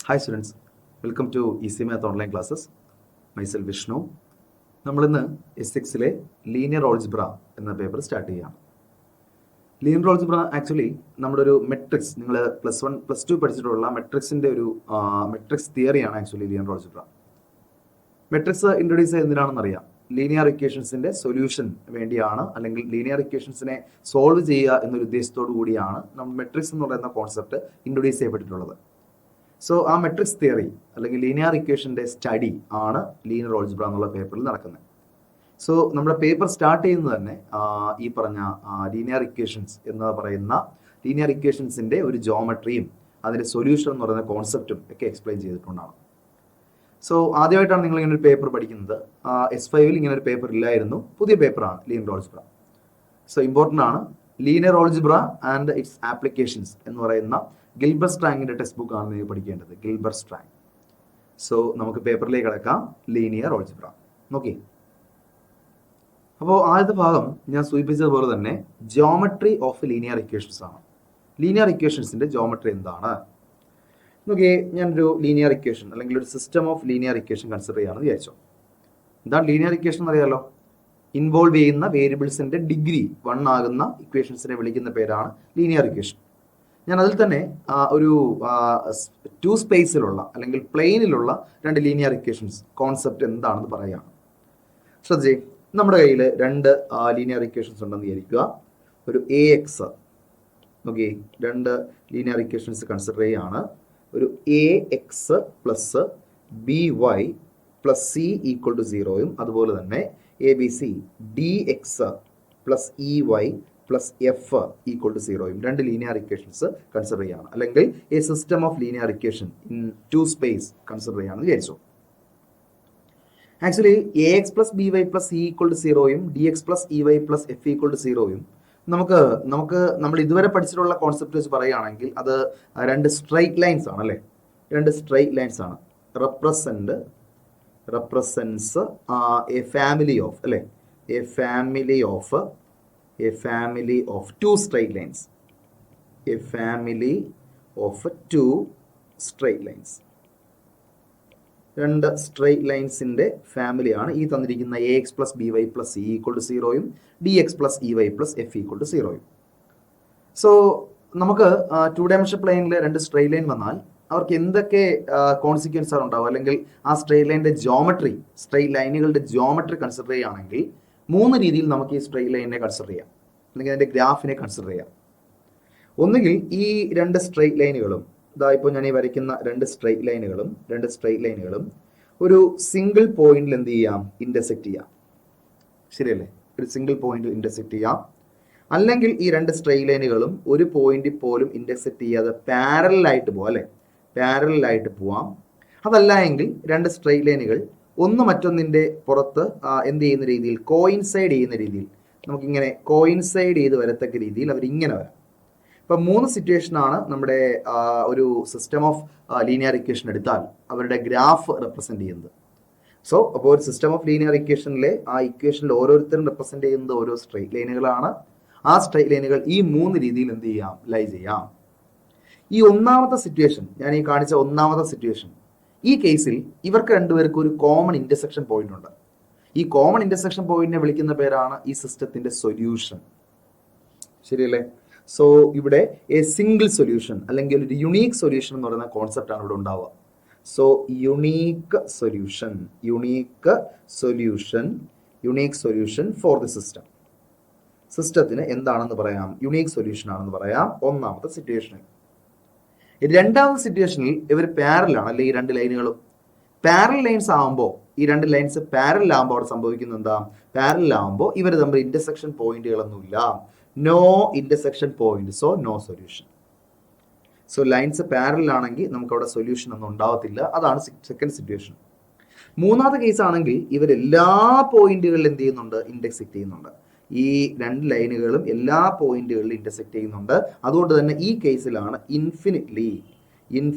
Hi students, welcome to Easy Math Online Classes. Myself Vishnu. നമ്മളിന്ന് S6-ലെ linear algebra എന്ന paper start ചെയ്യാം. Linear algebra actually നമ്മുടെ ഒരു മെട്രിക്സ്, നിങ്ങൾ +1 +2 പഠിച്ചിട്ടുള്ള മെട്രിക്സിൻ്റെ ഒരു മെട്രിക്സ് തിയറിയാണ് actually linear algebra. Matrix introduce ചെയ്യുന്നതിനാണെന്ന് അറിയാം. ലീനിയർ ഇക്വേഷൻസിൻ്റെ സൊല്യൂഷൻ വേണ്ടിയാണ്, അല്ലെങ്കിൽ ലീനിയർ ഇക്വേഷൻസിനെ സോൾവ് ചെയ്യുക എന്നൊരു ഉദ്ദേശത്തോടു കൂടിയാണ് നമ്മൾ മെട്രിക്സ് എന്ന് പറയുന്ന കോൺസെപ്റ്റ് ഇൻട്രൊഡ്യൂസ് ചെയ്യപ്പെട്ടിട്ടുള്ളത്. സോ ആ മെട്രിക്സ് തിയറി അല്ലെങ്കിൽ ലീനിയർ ഇക്വേഷൻ്റെ സ്റ്റഡി ആണ് ലീനിയർ ഓൾജിബ്ര എന്നുള്ള പേപ്പറിൽ നടക്കുന്നത്. സോ നമ്മുടെ പേപ്പർ സ്റ്റാർട്ട് ചെയ്യുന്നത് തന്നെ ഈ പറഞ്ഞ ലീനിയർ ഇക്വേഷൻസ് എന്ന് പറയുന്ന ലീനിയർ ഇക്വേഷൻസിൻ്റെ ഒരു ജോമെട്രിയും അതിൻ്റെ സൊല്യൂഷൻ എന്ന് പറയുന്ന കോൺസെപ്റ്റും ഒക്കെ എക്സ്പ്ലെയിൻ ചെയ്തിട്ടുണ്ടാണ്. സോ ആദ്യമായിട്ടാണ് നിങ്ങൾ ഇങ്ങനെ ഒരു പേപ്പർ പഠിക്കുന്നത്. S5-ൽ ഇങ്ങനെ ഒരു പേപ്പർ ഇല്ലായിരുന്നു, പുതിയ പേപ്പറാണ് ലീനിയർ ഓൾജിബ്ര. സോ ഇമ്പോർട്ടൻ്റ് ആണ്. Linear algebra and its applications എന്ന് പറയുന്ന ഗിൽബർട്ട് സ്ട്രാങ്ങിൻ്റെ ടെക്സ്റ്റ് ബുക്ക് ആണ് നിങ്ങൾ പഠിക്കേണ്ടത്, ഗിൽബർട്ട് സ്ട്രാങ്. സോ നമുക്ക് പേപ്പറിലേക്ക് കിടക്കാം. ലീനിയർ ഓൾജിബ്ര നോക്കി. അപ്പോൾ ആദ്യത്തെ ഭാഗം ഞാൻ സൂചിപ്പിച്ചതുപോലെ തന്നെ ജോമെട്രി ഓഫ് ലീനിയർ ഇക്വേഷൻസ് ആണ്. ലീനിയർ ഇക്വേഷൻസിൻ്റെ ജോമെട്രി എന്താണ് നോക്കിയേ. ഞാനൊരു ലീനിയർ ഇക്വേഷൻ അല്ലെങ്കിൽ ഒരു system of linear equation consider ചെയ്യാമെന്ന് വിചാരിച്ചോ. എന്താണ് ലീനിയർ ഇക്വേഷൻ എന്നറിയാലോ? ഇൻവോൾവ് ചെയ്യുന്ന വേരിയബിൾസിൻ്റെ ഡിഗ്രി 1 ആകുന്ന ഇക്വേഷൻസിനെ വിളിക്കുന്ന പേരാണ് ലീനിയർ ഇക്വേഷൻ. ഞാൻ അതിൽ തന്നെ ഒരു 2 സ്പേസിലുള്ള അല്ലെങ്കിൽ പ്ലെയിനിലുള്ള 2 ലീനിയർ ഇക്വേഷൻസ് കോൺസെപ്റ്റ് എന്താണെന്ന് പറയുകയാണ്. ശ്രദ്ധിച്ചേ, നമ്മുടെ കയ്യിൽ 2 ലീനിയർ ഇക്വേഷൻസ് ഉണ്ടെന്ന് വിചാരിക്കുക. ഒരു AX okay, 2 linear equations consider ചെയ്യുകയാണ്. ഒരു AX plus BY plus C equal to 0യും അതുപോലെ തന്നെ ABC DX plus EY plus F equal to 0യും 2 ലീനിയർ ഇക്വേഷൻസ് കൺസിഡർ ചെയ്യുകയാണ്. അല്ലെങ്കിൽ a system of linear equation in 2 space consider ചെയ്യുകയാണെന്ന് വിചാരിച്ചു. Actually AX plus BY plus C equal to 0യും DX plus EY plus F equal to 0യും നമുക്ക് നമ്മൾ ഇതുവരെ പഠിച്ചിട്ടുള്ള കോൺസെപ്റ്റ് വെച്ച് പറയുകയാണെങ്കിൽ അത് 2 സ്ട്രൈറ്റ് ലൈൻസ് ആണ് അല്ലേ? 2 സ്ട്രൈറ്റ് ലൈൻസ് ആണ്. റെപ്രസെൻസ് എ ഫാമിലി ഓഫ് അല്ലേ? A family of 2 straight lines. A family of 2 straight lines. 2 straight ലൈൻസിൻ്റെ ഫാമിലിയാണ് ഈ തന്നിരിക്കുന്ന AX plus BY plus C equal to 0യും DX plus EY plus F equal to 0യും. So നമുക്ക് 2 dimension പ്ലെയിനിൽ 2 straight line വന്നാൽ അവർക്ക് എന്തൊക്കെ കോൺസിക്വൻസ് ആണ് ഉണ്ടാവുക, അല്ലെങ്കിൽ ആ സ്ട്രെയിറ്റ് ലൈനിൻ്റെ ജോമെട്രി, സ്ട്രെയിറ്റ് ലൈനുകളുടെ ജോമെട്രി കൺസിഡർ ചെയ്യുകയാണെങ്കിൽ 3 രീതിയിൽ നമുക്ക് ഈ സ്ട്രെയിറ്റ് ലൈനിനെ കൺസിഡർ ചെയ്യാം, അല്ലെങ്കിൽ അതിൻ്റെ ഗ്രാഫിനെ കൺസിഡർ ചെയ്യാം. ഒന്നുകിൽ ഈ 2 സ്ട്രെയിറ്റ് ലൈനുകളും, ഇതാ ഇപ്പോൾ ഞാൻ ഈ വരയ്ക്കുന്ന 2 സ്ട്രെയിറ്റ് ലൈനുകളും ഒരു സിംഗിൾ പോയിന്റിൽ എന്ത് ചെയ്യാം? ഇൻ്റർസെക്റ്റ് ചെയ്യാം. ശരിയല്ലേ? ഒരു സിംഗിൾ പോയിന്റിൽ ഇൻ്റർസെക്റ്റ് ചെയ്യാം. അല്ലെങ്കിൽ ഈ 2 സ്ട്രെയിറ്റ് ലൈനുകളും ഒരു പോയിന്റിൽ പോലും ഇൻ്റർസെക്റ്റ് ചെയ്യാതെ പാരലായിട്ട് പോവാം അല്ലേ? പാരലായിട്ട് പോവാം. അതല്ല എങ്കിൽ 2 സ്ട്രെയിറ്റ് ലൈനുകൾ ഒന്ന് മറ്റൊന്നിൻ്റെ പുറത്ത് എന്ത് ചെയ്യുന്ന രീതിയിൽ, കോയിൻസൈഡ് ചെയ്യുന്ന രീതിയിൽ, നമുക്കിങ്ങനെ കോയിൻസൈഡ് ചെയ്ത് വരത്തക്ക രീതിയിൽ അവരിങ്ങനെ വരാം. ഇപ്പം 3 സിറ്റുവേഷനാണ് നമ്മുടെ ഒരു സിസ്റ്റം ഓഫ് ലീനിയർ ഇക്വേഷൻ എടുത്താൽ അവരുടെ ഗ്രാഫ് റെപ്രസെൻ്റ് ചെയ്യുന്നത്. സോ അപ്പോൾ ഒരു സിസ്റ്റം ഓഫ് ലീനിയർ ഇക്വേഷനിലെ ആ ഇക്വേഷനിൽ ഓരോരുത്തരും റെപ്രസെൻ്റ് ചെയ്യുന്നത് ഓരോ സ്ട്രെയിറ്റ് ലൈനുകളാണ്. ആ സ്ട്രെയിറ്റ് ലൈനുകൾ ഈ 3 രീതിയിൽ എന്ത് ചെയ്യാം? ലൈ ചെയ്യാം. ഈ ഒന്നാമത്തെ സിറ്റുവേഷൻ, ഞാൻ ഈ കാണിച്ച ഒന്നാമത്തെ സിറ്റുവേഷൻ, ഈ കേസിൽ ഇവർക്ക് രണ്ടുപേർക്കും ഒരു കോമൺ ഇൻ്റർസെക്ഷൻ പോയിന്റ് ഉണ്ട്. ഈ കോമൺ ഇൻ്റർസെക്ഷൻ പോയിന്റിനെ വിളിക്കുന്ന പേരാണ് ഈ സിസ്റ്റത്തിന്റെ സൊല്യൂഷൻ. ശരിയല്ലേ? സോ ഇവിടെ എ സിംഗിൾ സൊല്യൂഷൻ അല്ലെങ്കിൽ ഒരു യുണീക്ക് സൊല്യൂഷൻ എന്ന് പറയുന്ന കോൺസെപ്റ്റ് ആണ് ഇവിടെ ഉണ്ടാവുക. So unique solution for the system. സിസ്റ്റത്തിന് എന്താണെന്ന് പറയാം? യുണീക്ക് സൊല്യൂഷൻ ആണെന്ന് പറയാം ഒന്നാമത്തെ സിറ്റുവേഷനിൽ. രണ്ടാമത്തെ സിറ്റുവേഷനിൽ ഇവർ പാരലാണ് അല്ലെ? ഈ 2 ലൈനുകളും പാരൽ ലൈൻസ് ആകുമ്പോൾ, ഈ 2 ലൈൻസ് പാരൽ ആകുമ്പോൾ അവിടെ സംഭവിക്കുന്നത് എന്താ? പാരൽ ആകുമ്പോൾ ഇവർ തമ്മിൽ ഇന്റർസെക്ഷൻ പോയിന്റുകളൊന്നുമില്ല. No intersection point, so no solution. So lines parallel ആണെങ്കിൽ നമുക്ക് അവിടെ സൊല്യൂഷൻ ഒന്നും ഉണ്ടാവത്തില്ല. അതാണ് സെക്കൻഡ് സിറ്റുവേഷൻ. മൂന്നാമത്തെ കേസ് ആണെങ്കിൽ ഇവരെല്ലാ പോയിന്റുകളിലും എന്ത് ചെയ്യുന്നുണ്ട്? ഇന്റർസെക്ട് ചെയ്യുന്നുണ്ട്. ഈ 2 ലൈനുകളും എല്ലാ പോയിന്റുകളിലും ഇന്റർസെക്ട് ചെയ്യുന്നുണ്ട്. അതുകൊണ്ട് തന്നെ ഈ കേസിലാണ് ഇൻഫിനിറ്റ്ലി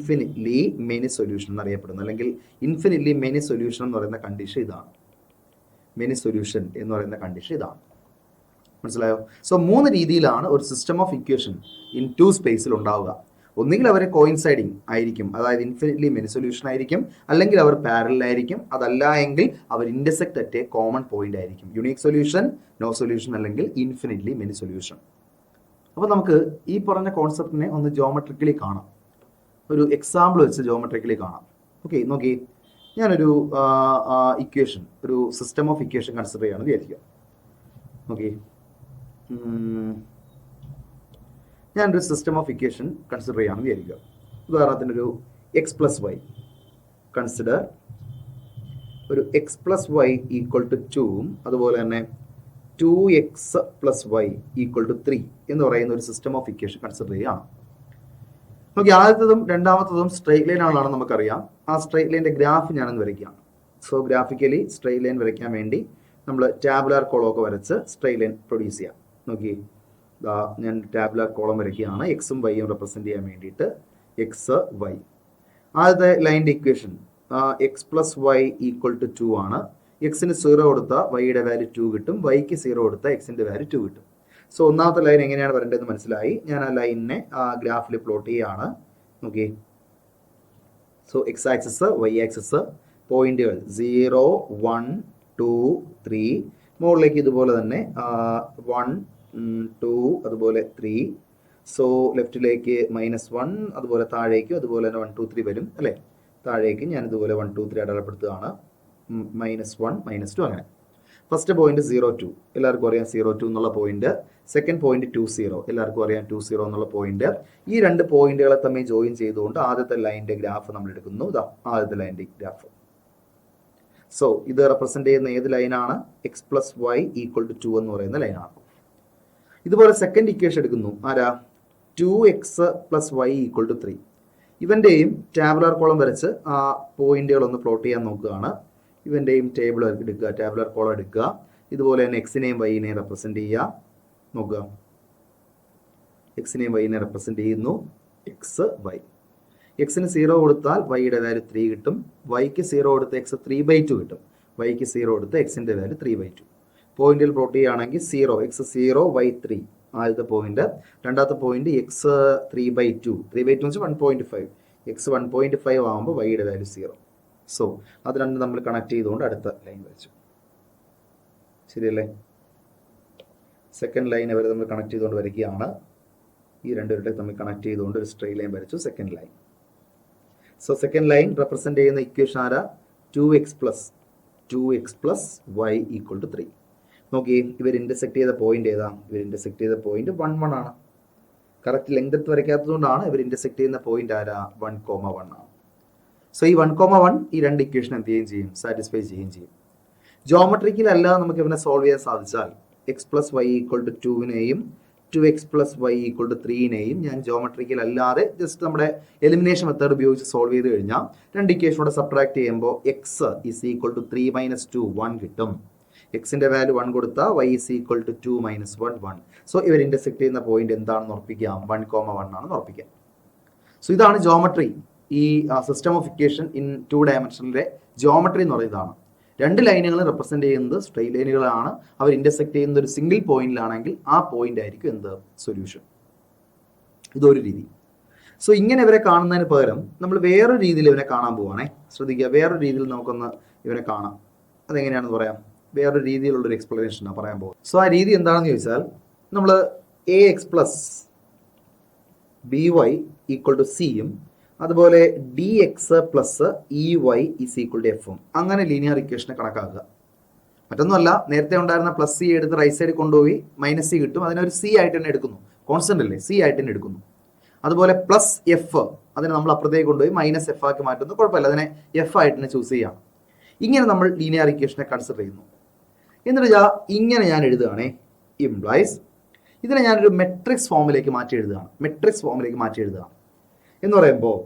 മെനി സൊല്യൂഷൻ എന്നറിയപ്പെടുന്നത്, അല്ലെങ്കിൽ ഇൻഫിനിറ്റ്ലി മെനി സൊല്യൂഷൻ എന്ന് പറയുന്ന കണ്ടീഷൻ ഇതാണ്. മെനി സൊല്യൂഷൻ എന്ന് പറയുന്ന കണ്ടീഷൻ ഇതാണ്. മനസ്സിലായോ? സോ 3 രീതിയിലാണ് ഒരു സിസ്റ്റം ഓഫ് ഇക്വേഷൻ ഇൻ 2 സ്പേസിൽ ഉണ്ടാവുക. ഒന്നുകിൽ അവർ കോയിൻസൈഡിങ് ആയിരിക്കും, അതായത് ഇൻഫിനിറ്റ്ലി മെനി സൊല്യൂഷൻ ആയിരിക്കും, അല്ലെങ്കിൽ അവർ പാരലൽ ആയിരിക്കും, അതല്ല എങ്കിൽ അവർ intersect at a common point ആയിരിക്കും. യുണീക് സൊല്യൂഷൻ, നോ സൊല്യൂഷൻ, അല്ലെങ്കിൽ ഇൻഫിനിറ്റ്ലി മെനി സൊല്യൂഷൻ. അപ്പോൾ നമുക്ക് ഈ പറഞ്ഞ കോൺസെപ്റ്റിനെ ഒന്ന് ജോമെട്രിക്കലി കാണാം, ഒരു എക്സാമ്പിൾ വെച്ച് ജോമെട്രിക്കലി കാണാം. ഓക്കെ, നോക്കി, ഞാനൊരു ഇക്വേഷൻ, ഒരു സിസ്റ്റം ഓഫ് ഇക്വേഷൻ കൺസിഡർ ചെയ്യാമെന്ന് വിചാരിക്കുക. ഓക്കെ, ഞാനൊരു സിസ്റ്റം ഓഫ് ഇക്വേഷൻ കൺസിഡർ ചെയ്യാമെന്ന് വിചാരിക്കുക. ഉദാഹരണത്തിനൊരു എക്സ് പ്ലസ് വൈ കൺസിഡർ, ഒരു x plus y equal to 2ഉം അതുപോലെ തന്നെ 2x plus y equal to 3 എന്ന് പറയുന്ന ഒരു സിസ്റ്റം ഓഫ് ഇക്വേഷൻ കൺസിഡർ ചെയ്യുകയാണ്. നോക്കി, ആദ്യത്തതും രണ്ടാമത്തതും സ്ട്രെയിറ്റ് ലൈൻ ആണെന്ന് നമുക്കറിയാം. ആ സ്ട്രെയിറ്റ് ലൈൻ്റെ ഗ്രാഫ് ഞാനൊന്ന് വരയ്ക്കുകയാണ്. സോ ഗ്രാഫിക്കലി സ്ട്രെയിറ്റ് ലൈൻ വരയ്ക്കാൻ വേണ്ടി നമ്മൾ ടാബുലാർ കോളം ഒക്കെ വരച്ച് സ്ട്രെയിറ്റ് ലൈൻ പ്രൊഡ്യൂസ് ചെയ്യാം. നോക്കി, ഞാൻ ടാബുലാർ കോളം വരയ്ക്കുകയാണ്, എക്സും വൈയും റെപ്രസെൻറ്റ് ചെയ്യാൻ വേണ്ടിയിട്ട്. എക്സ് വൈ, ആദ്യത്തെ ലൈൻ്റെ equation x plus y equal to 2 ആണ്. എക്സിന് 0 കൊടുത്താൽ വൈയുടെ വാല്യൂ 2 കിട്ടും, വൈക്ക് 0 കൊടുത്താൽ എക്സിൻ്റെ വാല്യൂ 2 കിട്ടും. സോ ഒന്നാമത്തെ ലൈൻ എങ്ങനെയാണ് വരേണ്ടതെന്ന് മനസ്സിലായി. ഞാൻ ആ ലൈനിനെ ഗ്രാഫിൽ പ്ലോട്ട് ചെയ്യുകയാണ്. നോക്കി, so x axis, y axis, പോയിന്റുകൾ 0, 1, 2, 3, മുകളിലേക്ക് ഇതുപോലെ തന്നെ 1, 2, അതുപോലെ 3. സോ ലെഫ്റ്റിലേക്ക് -1, അതുപോലെ താഴേക്കും അതുപോലെ തന്നെ 1, 2, 3 വരും അല്ലേ. താഴേക്ക് ഞാൻ ഇതുപോലെ 1, 2, 3 അടയാളപ്പെടുത്തുകയാണ്. -1, -2 അങ്ങനെ. ഫസ്റ്റ് പോയിന്റ് 0, 2, എല്ലാവർക്കും അറിയാം 0, 2 എന്നുള്ള പോയിന്റ്. സെക്കൻഡ് പോയിന്റ് 2, 0, എല്ലാവർക്കും അറിയാം 2, 0 എന്നുള്ള പോയിന്റ്. ഈ രണ്ട് പോയിന്റുകളെ തമ്മിൽ ജോയിൻ ചെയ്തുകൊണ്ട് ആദ്യത്തെ ലൈനിന്റെ ഗ്രാഫ് നമ്മൾ എടുക്കുന്നു. ഇതാ ആദ്യത്തെ ലൈനിന്റെ ഗ്രാഫ്. സോ ഇത് റെപ്രസെന്റ് ചെയ്യുന്ന ഏത് ലൈനാണ്? X plus y equal to 2 എന്ന് പറയുന്ന ലൈനാണ്. ഇതുപോലെ സെക്കൻഡ് ഇക്വേഷൻ എടുക്കുന്നു. ആരാ? 2x plus y equal to 3. ഇവന്റെയും ടാബുലാർ കോളം വരച്ച് ആ പോയിന്റുകളൊന്ന് പ്ലോട്ട് ചെയ്യാൻ നോക്കുകയാണ്. ഇവന്റെയും ടേബിൾ എടുക്കുക, ടാബുലാർ കോളം എടുക്കുക. ഇതുപോലെ തന്നെ എക്സിനെയും വൈനെയും റെപ്രസെന്റ് ചെയ്യുക. നോക്കുക, എക്സിനെയും വൈനെയും റെപ്രസെന്റ് ചെയ്യുന്നു. എക്സ് വൈ, എക്സിന് 0 കൊടുത്താൽ വൈയുടെ വാല്യൂ 3 കിട്ടും, വൈക്ക് 0 കൊടുത്ത് എക്സ് 3/2 കിട്ടും, വൈക്ക് 0 കൊടുത്ത് എക്സിന്റെ വാല്യൂ 3/2. പോയിന്റിൽ പ്ലോട്ട് ചെയ്യുകയാണെങ്കിൽ 0, എക്സ് 0, വൈ 3 ആദ്യത്തെ പോയിന്റ്. രണ്ടാമത്തെ പോയിന്റ് എക്സ് 3/2, 3/2 വെച്ചാൽ 1.5, എക്സ് 1.5 ആകുമ്പോൾ വൈയുടെ വാല്യൂ 0. സോ അത് രണ്ടും നമ്മൾ കണക്ട് ചെയ്തുകൊണ്ട് അടുത്ത ലൈൻ വരച്ചു. ശരിയല്ലേ? സെക്കൻഡ് ലൈൻ അവർ നമ്മൾ കണക്ട് ചെയ്തുകൊണ്ട് വരയ്ക്കുകയാണ്. ഈ രണ്ടുപേരുടെ തമ്മിൽ കണക്ട് ചെയ്തുകൊണ്ട് ഒരു സ്ട്രെയിറ്റ് ലൈൻ വരച്ചു, second line. So second line represent ചെയ്യുന്ന ഇക്വേഷൻ ആരാ? 2x plus y equal to 3. നോക്കി, ഇവർ ഇന്റർസെക്ട് ചെയ്ത പോയിന്റ് ഏതാ? ഇവർ ഇന്റർസെക്ട് ചെയ്ത പോയിന്റ് 1, 1 ആണ്. കറക്റ്റ് ലെങ്ത് വരയ്ക്കാത്തതുകൊണ്ടാണ് ഇവർ ഇന്റർസെക്ട് ചെയ്യുന്ന പോയിന്റ് ആരാ? 1,1 ആണ്. സോ ഈ 1,1 ഈ രണ്ട് ഇക്വേഷൻ എന്ത് ചെയ്യും? സാറ്റിസ്ഫൈ ചെയ്യും. ജോമെട്രിക്കൽ അല്ലാതെ നമുക്ക് ഇവനെ സോൾവ് ചെയ്യാൻ സാധിച്ചാൽ x plus y equal to 2നെയും 2x plus y equal to 3നെയും ഞാൻ ജോമെട്രിക്കൽ അല്ലാതെ ജസ്റ്റ് നമ്മുടെ എലിമിനേഷൻ മെത്തേഡ് ഉപയോഗിച്ച് സോൾവ് ചെയ്ത് കഴിഞ്ഞാൽ രണ്ട് ഇക്വേഷനോടെ സബ്ട്രാക്ട് ചെയ്യുമ്പോൾ എക്സ് ഈസ് ഈക്വൽ ടു 3 - 2 1 കിട്ടും. എക്സിന്റെ വാല്യൂ 1 കൊടുത്താൽ y is equal to 2 - 1 1. So ഇവർ ഇന്റർസെക്ട് ചെയ്യുന്ന പോയിന്റ് എന്താണെന്ന് ഉറപ്പിക്കാം? 1,1 ആണെന്ന് ഉറപ്പിക്കാം. സോ ഇതാണ് ജോമെട്രി. ഈ സിസ്റ്റം ഓഫ് ഇക്വേഷൻ ഇൻ 2 ഡയമെൻഷനിലെ ജോമെട്രി എന്ന് പറയുന്നതാണ്. രണ്ട് ലൈനുകളും റെപ്രസെന്റ് ചെയ്യുന്നത് സ്ട്രെയിറ്റ് ലൈനുകളാണ്. അവർ ഇന്റർസെക്ട് ചെയ്യുന്ന ഒരു സിംഗിൾ പോയിന്റിലാണെങ്കിൽ ആ പോയിന്റ് ആയിരിക്കും എന്ത്? സൊല്യൂഷൻ. ഇതൊരു രീതി. സോ ഇങ്ങനെ ഇവരെ കാണുന്നതിന് പകരം നമ്മൾ വേറൊരു രീതിയിൽ ഇവനെ കാണാൻ പോവാണേ. ശ്രദ്ധിക്കുക, വേറൊരു രീതിയിൽ നമുക്കൊന്ന് ഇവനെ കാണാം. അതെങ്ങനെയാണെന്ന് പറയാം. വേറൊരു രീതിയിലുള്ളൊരു എക്സ്പ്ലനേഷനാണ് പറയാൻ പോകുന്നത്. സോ ആ രീതി എന്താണെന്ന് ചോദിച്ചാൽ, നമ്മൾ ax plus by equal to സിയും അതുപോലെ dx plus ey is equal to എഫും അങ്ങനെ ലീനിയർ ഇക്വേഷനെ കണക്കാക്കുക. മറ്റൊന്നുമല്ല, നേരത്തെ ഉണ്ടായിരുന്ന പ്ലസ് സി എടുത്ത് റൈറ്റ് സൈഡിൽ കൊണ്ടുപോയി -c കിട്ടും. അതിനൊരു സി ആയിട്ട് തന്നെ എടുക്കുന്നു. കോൺസ്റ്റന്റ് അല്ലേ, സി ആയിട്ട് തന്നെ എടുക്കുന്നു. അതുപോലെ പ്ലസ് എഫ്, അതിനെ നമ്മൾ അപ്പുറത്തേക്ക് കൊണ്ടുപോയി -f ആക്കി മാറ്റുന്നു. കുഴപ്പമില്ല, അതിനെ എഫ് ആയിട്ട് തന്നെ ചൂസ് ചെയ്യാം. ഇങ്ങനെ നമ്മൾ ലീനിയർ ഇക്വേഷനെ കൺസിഡർ ചെയ്യുന്നു. എന്നിട്ട് ഇങ്ങനെ ഞാൻ എഴുതുകയാണേ, ഇംപ്ലൈസ് ഇതിനെ ഞാനൊരു മെട്രിക്സ് ഫോമിലേക്ക് മാറ്റി എഴുതുകയാണ്. എന്ന് പറയുമ്പോൾ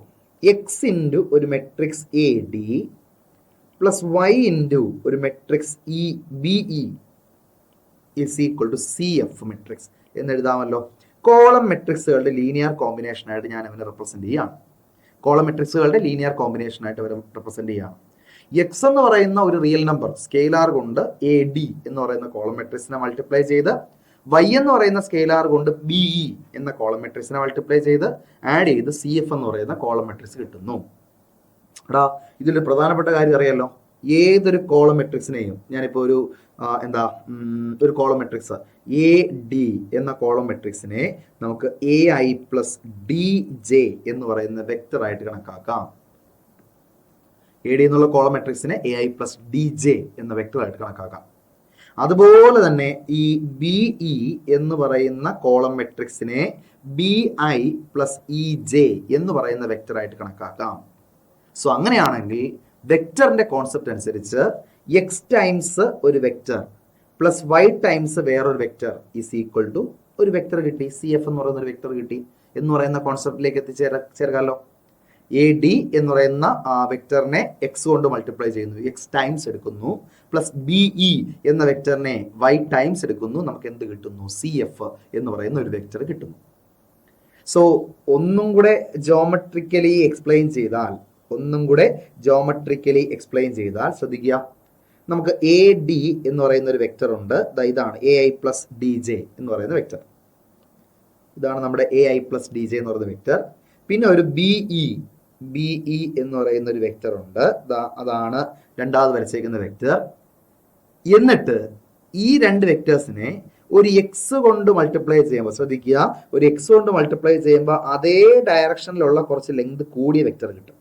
എക്സ് ഇൻറ്റു ഒരു matrix a d plus y into ഒരു matrix e b e is equal to c f matrix എന്ന് എഴുതാമല്ലോ. കോളം മെട്രിക്സുകളുടെ ലീനിയർ കോമ്പിനേഷനായിട്ട് ഞാൻ അവനെ റെപ്രസെന്റ് ചെയ്യുകയാണ്. എക്സ് എന്ന് പറയുന്ന ഒരു റിയൽ നമ്പർ സ്കെയിലാർ കൊണ്ട് എ ഡി എന്ന് പറയുന്ന കോളം മെട്രിക്സിനെ മൾട്ടിപ്ലൈ ചെയ്ത് വൈ എന്ന് പറയുന്ന സ്കെയിലാർ കൊണ്ട് ബിഇ എന്ന കോളം മെട്രിക്സിനെ മൾട്ടിപ്ലൈ ചെയ്ത് ആഡ് ചെയ്ത് സി എഫ് എന്ന് പറയുന്ന കോളം മെട്രിക്സ് കിട്ടുന്നു. എടാ ഇതിൽ പ്രധാനപ്പെട്ട കാര്യം അറിയാലോ, ഏതൊരു കോളം മെട്രിക്സിനെയും ഞാനിപ്പോൾ ഒരു കോളം മെട്രിക്സ് എ ഡി എന്ന കോളം മെട്രിക്സിനെ നമുക്ക് a i plus d j എന്ന് പറയുന്ന വെക്ടർ ആയിട്ട് കണക്കാക്കാം. എ ഡി എന്നുള്ള കോളം മെട്രിക്സിനെ a i plus d j എന്ന വെക്ടർ ആയിട്ട് കണക്കാക്കാം. അതുപോലെ തന്നെ ഈ ബിഇ എന്ന് പറയുന്ന കോളം മെട്രിക്സിനെ b i plus e j എന്ന് പറയുന്ന വെക്ടർ ആയിട്ട് കണക്കാക്കാം. സോ അങ്ങനെയാണെങ്കിൽ വെക്ടറിന്റെ കോൺസെപ്റ്റ് അനുസരിച്ച് എക്സ് ടൈംസ് ഒരു വെക്ടർ പ്ലസ് വൈ ടൈംസ് വേറൊരു വെക്ടർ ഈസ് ഈക്വൽ ടു ഒരു വെക്ടർ കിട്ടി, സി എഫ് എന്ന് പറയുന്ന ഒരു വെക്ടർ കിട്ടി എന്ന് പറയുന്ന കോൺസെപ്റ്റിലേക്ക് എത്തിച്ചേർക്കാമല്ലോ. എ ഡി എന്ന് പറയുന്ന വെക്ടറിനെ എക്സ് കൊണ്ട് മൾട്ടിപ്ലൈ ചെയ്യുന്നു, എക്സ് ടൈംസ് എടുക്കുന്നു, പ്ലസ് ബിഇ എന്ന വെക്ടറിനെ വൈ ടൈംസ് എടുക്കുന്നു, നമുക്ക് എന്ത് കിട്ടുന്നു? സി എഫ് എന്ന് പറയുന്ന ഒരു വെക്ടർ കിട്ടുന്നു. സോ ഒന്നും കൂടെ ജോമെട്രിക്കലി എക്സ്പ്ലെയിൻ ചെയ്താൽ ശ്രദ്ധിക്കുക, നമുക്ക് എ ഡി എന്ന് പറയുന്ന ഒരു വെക്ടർ ഉണ്ട്. ഇതാണ് A i plus d j എന്ന് പറയുന്ന വെക്ടർ. ഇതാണ് നമ്മുടെ A i plus d j എന്ന് പറയുന്ന വെക്ടർ. പിന്നെ ഒരു ബിഇ എന്ന് പറയുന്ന ഒരു വെക്ടർ ഉണ്ട്. അതാണ് രണ്ടാമത് വരച്ചേക്കുന്ന വെക്ടർ. എന്നിട്ട് ഈ രണ്ട് വെക്ടേഴ്സിനെ ഒരു എക്സ് കൊണ്ട് മൾട്ടിപ്ലൈ ചെയ്യുമ്പോൾ ശ്രദ്ധിക്കുക, ഒരു എക്സ് കൊണ്ട് മൾട്ടിപ്ലൈ ചെയ്യുമ്പോൾ അതേ ഡയറക്ഷനിലുള്ള കുറച്ച് ലെങ്ത് കൂടിയ വെക്ടർ കിട്ടും.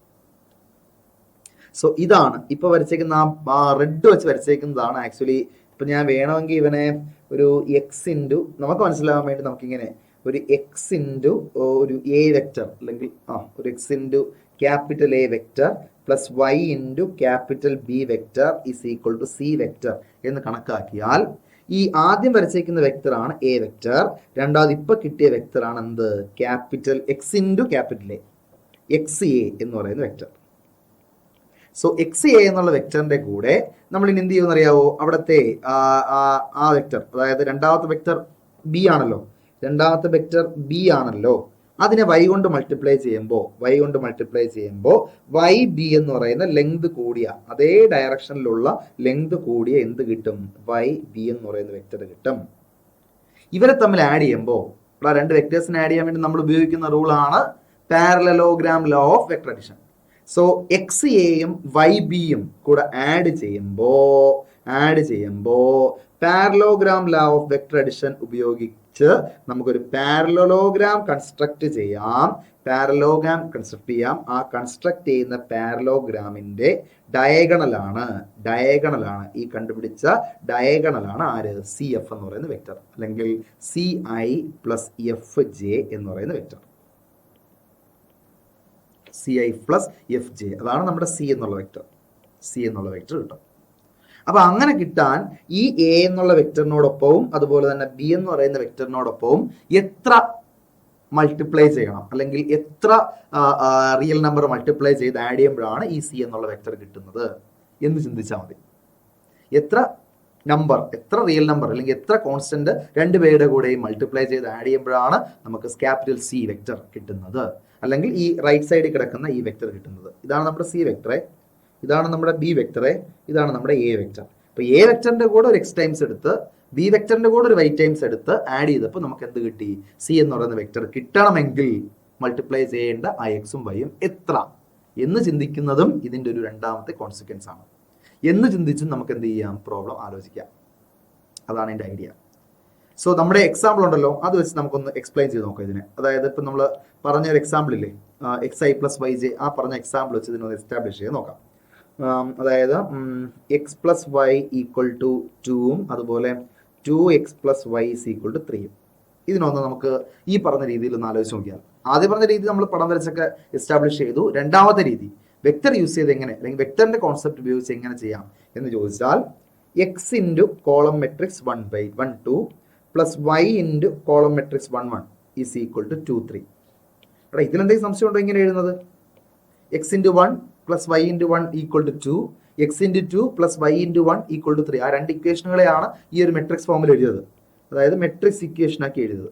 സോ ഇതാണ് ഇപ്പൊ വരച്ചേക്കുന്ന ആ റെഡ് വെച്ച് വരച്ചേക്കുന്നതാണ് ആക്ച്വലി. ഇപ്പൊ ഞാൻ വേണമെങ്കിൽ ഇവനെ ഒരു എക്സ് ഇൻറ്റു, നമുക്ക് മനസ്സിലാവാൻ വേണ്ടി നമുക്കിങ്ങനെ ഒരു എക്സ് ഇൻറ്റു ഒരു എ വെക്ടർ, അല്ലെങ്കിൽ ഒരു x into capital A vector plus y into capital B vector is equal to C vector എന്ന് കണക്കാക്കിയാൽ ഈ ആദ്യം വരച്ചേക്കുന്ന വെക്ടർ ആണ് എ വെക്ടർ, രണ്ടാമത് ഇപ്പൊ കിട്ടിയ വെക്ടർ ആണ് എന്ത്? Capital X into capital A, X A എന്ന് പറയുന്ന വെക്ടർ. സോ എക്സ് എ എന്നുള്ള വെക്ടറിന്റെ കൂടെ നമ്മൾ ഇനി എന്ത് ചെയ്യുമെന്ന് അറിയാവോ? അവിടുത്തെ ആ വെക്ടർ, അതായത് രണ്ടാമത്തെ വെക്ടർ ബി ആണല്ലോ, അതിനെ വൈ കൊണ്ട് മൾട്ടിപ്ലൈ ചെയ്യുമ്പോൾ വൈ ബി എന്ന് പറയുന്ന ലെങ്ത് കൂടിയ, അതേ ഡയറക്ഷനിലുള്ള ലെങ്ത് കൂടിയ എന്ത് കിട്ടും? വൈ ബി എന്ന് പറയുന്ന വെക്ടർ കിട്ടും. ഇവരെ തമ്മിൽ ആഡ് ചെയ്യുമ്പോൾ, രണ്ട് വെക്ടേഴ്സിനെ ആഡ് ചെയ്യാൻ വേണ്ടി നമ്മൾ ഉപയോഗിക്കുന്ന റൂളാണ് parallelogram law of vector addition. So x എയും വൈ ബിയും കൂടെ ആഡ് ചെയ്യുമ്പോൾ parallelogram law of vector addition ഉപയോഗിച്ച് നമുക്കൊരു പാരലലോഗ്രാം കൺസ്ട്രക്ട് ചെയ്യാം. ആ കൺസ്ട്രക്ട് ചെയ്യുന്ന പാരലോഗ്രാമിന്റെ ഡയഗണലാണ് ഈ കണ്ടുപിടിച്ച ഡയഗണലാണ് ആര്? സി എഫ് എന്ന് പറയുന്ന വെക്ടർ, അല്ലെങ്കിൽ C I plus F J എന്ന് പറയുന്ന vector. C I plus F J, അതാണ് നമ്മുടെ സി എന്നുള്ള വെക്ടർ കിട്ടും. അപ്പൊ അങ്ങനെ കിട്ടാൻ ഈ എ എന്നുള്ള വെക്ടറിനോടൊപ്പവും അതുപോലെ തന്നെ ബി എന്ന് പറയുന്ന വെക്ടറിനോടൊപ്പവും എത്ര മൾട്ടിപ്ലൈ ചെയ്യണം, അല്ലെങ്കിൽ എത്ര റിയൽ നമ്പർ മൾട്ടിപ്ലൈ ചെയ്ത് ആഡ് ചെയ്യുമ്പോഴാണ് ഈ സി എന്നുള്ള വെക്ടർ കിട്ടുന്നത് എന്ന് ചിന്തിച്ചാൽ മതി. എത്ര റിയൽ നമ്പർ അല്ലെങ്കിൽ എത്ര കോൺസ്റ്റന്റ് രണ്ടുപേരുടെ കൂടെയും മൾട്ടിപ്ലൈ ചെയ്ത് ആഡ് ചെയ്യുമ്പോഴാണ് നമുക്ക് ക്യാപിറ്റൽ സി വെക്ടർ കിട്ടുന്നത്, അല്ലെങ്കിൽ ഈ റൈറ്റ് സൈഡിൽ കിടക്കുന്ന ഈ വെക്ടർ കിട്ടുന്നത്. ഇതാണ് നമ്മുടെ സി വെക്ടറെ, ഇതാണ് നമ്മുടെ ബി വെക്ടറെ, ഇതാണ് നമ്മുടെ എ വെക്ടർ. അപ്പൊ എ വെക്ടറിന്റെ കൂടെ ഒരു എക്സ് ടൈംസ് എടുത്ത് ബി വെക്ടറിന്റെ കൂടെ ഒരു വൈ ടൈംസ് എടുത്ത് ആഡ് ചെയ്തപ്പോൾ നമുക്ക് എന്ത് കിട്ടി? സി എന്ന് പറയുന്ന വെക്ടർ കിട്ടണമെങ്കിൽ മൾട്ടിപ്ലൈ ചെയ്യേണ്ട ആ എക്സും വൈയും എത്ര എന്ന് ചിന്തിക്കുന്നതും ഇതിന്റെ ഒരു രണ്ടാമത്തെ കോൺസിക്വൻസ് ആണ്. എന്ന് ചിന്തിച്ചും നമുക്ക് എന്ത് ചെയ്യാം? പ്രോബ്ലം ആലോചിക്കാം. അതാണ് എൻ്റെ ഐഡിയ. സോ നമ്മുടെ എക്സാമ്പിൾ ഉണ്ടല്ലോ, അത് വെച്ച് നമുക്കൊന്ന് എക്സ്പ്ലെയിൻ ചെയ്ത് നോക്കാം ഇതിനെ. അതായത് ഇപ്പം നമ്മൾ പറഞ്ഞൊരു എക്സാമ്പിൾ ഇല്ലേ, x i plus y j, ആ പറഞ്ഞ എക്സാമ്പിൾ വെച്ച് ഇതിനൊന്ന് എസ്റ്റാബ്ലിഷ് ചെയ്ത് നോക്കാം. അതായത് x plus y equal to 2ഉം അതുപോലെ 2x plus y is equal to 3യും. ഇതിനൊന്ന് നമുക്ക് ഈ പറഞ്ഞ രീതിയിൽ ഒന്ന് ആലോചിച്ച് നോക്കിയാൽ, ആദ്യം പറഞ്ഞ രീതി നമ്മൾ പടം വരച്ചൊക്കെ എസ്റ്റാബ്ലിഷ് ചെയ്തു. രണ്ടാമത്തെ രീതി വെക്ടർ യൂസ് ചെയ്ത് എങ്ങനെ, അല്ലെങ്കിൽ വെക്ടറിന്റെ കോൺസെപ്റ്റ് ഉപയോഗിച്ച് എങ്ങനെ ചെയ്യാം എന്ന് ചോദിച്ചാൽ, x into column matrix 1/2 plus y into column matrix 1 is equal to 2 3. എടാ ഇതിലെന്തെങ്കിലും സംശയം ഉണ്ടോ ഇങ്ങനെ എഴുതുന്നത്? X into 1 plus y into 1 equal to 2, x into 2 plus y into 1 equal to 3. ആ രണ്ട് ഇക്വേഷനുകളെയാണ് ഈ ഒരു മെട്രിക്സ് ഫോമിൽ എഴുതിയത്, അതായത് മെട്രിക്സ് ഇക്വേഷനാക്കി എഴുതിയത്.